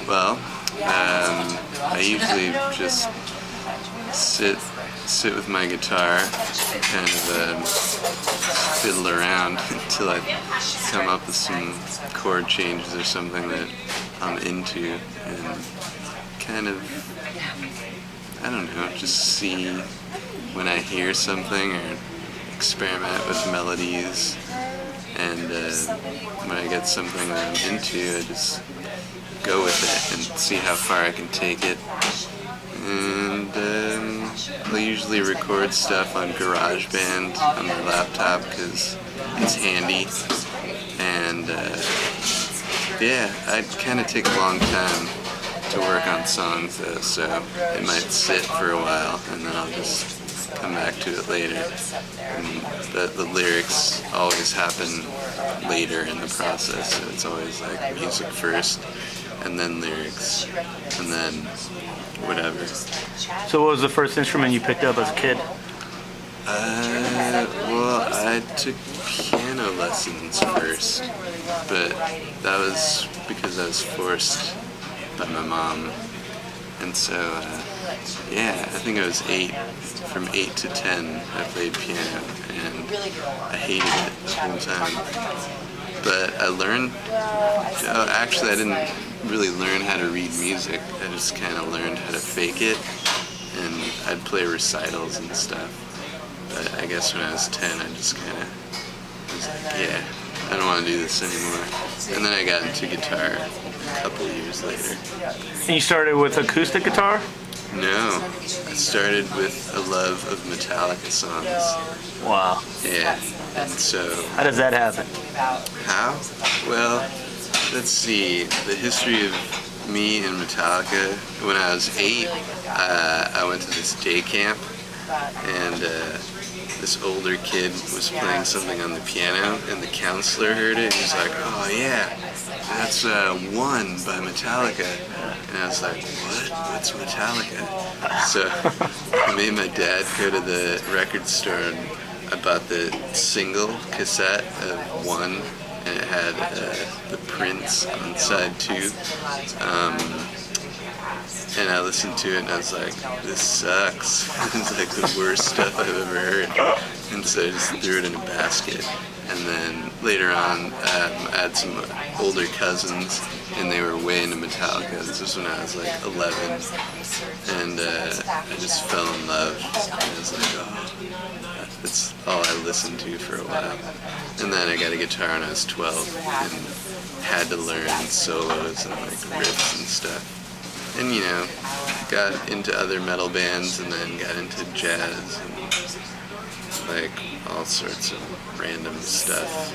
Well, I usually just sit with my guitar and kind of fiddle around until I come up with some chord changes or something that I'm into, and kind of, I don't know, just see when I hear something or experiment with melodies, and when I get something that I'm into, I just go with it and see how far I can take it. And I'll usually record stuff on GarageBand on my laptop because it's handy. And yeah, I kind of take a long time to work on songs though, so it might sit for a while and then I'll just come back to it later. And the lyrics always happen later in the process, so it's always like music first and then lyrics and then whatever. So what was the first instrument you picked up as a kid? Well, I took piano lessons first, but that was because I was forced by my mom. And so, yeah, I think I was 8. From 8 to 10, I played piano, and I hated it the whole time. But I learned, actually I didn't really learn how to read music, I just kind of learned how to fake it, and I'd play recitals and stuff. But I guess when I was 10, I just kind of was like, yeah, I don't want to do this anymore. And then I got into guitar a couple years later. And you started with acoustic guitar? No, I started with a love of Metallica songs. Wow. Yeah, and so... How does that happen? How? Well, let's see, the history of me and Metallica. When I was 8, I went to this day camp, and this older kid was playing something on the piano, and the counselor heard it, and he was like, oh yeah, that's One by Metallica. And I was like, what? What's Metallica? So I made my dad go to the record store, and I bought the single cassette of One, and it had the Prince on side 2. And I listened to it and I was like, this sucks. It's like the worst stuff I've ever heard. And so I just threw it in a basket. And then later on, I had some older cousins and they were way into Metallica. This was when I was like 11. And I just fell in love. And I was like, oh, that's all I listened to for a while. And then I got a guitar when I was 12 and had to learn solos and like riffs and stuff. And you know, got into other metal bands and then got into jazz and like all sorts of random stuff.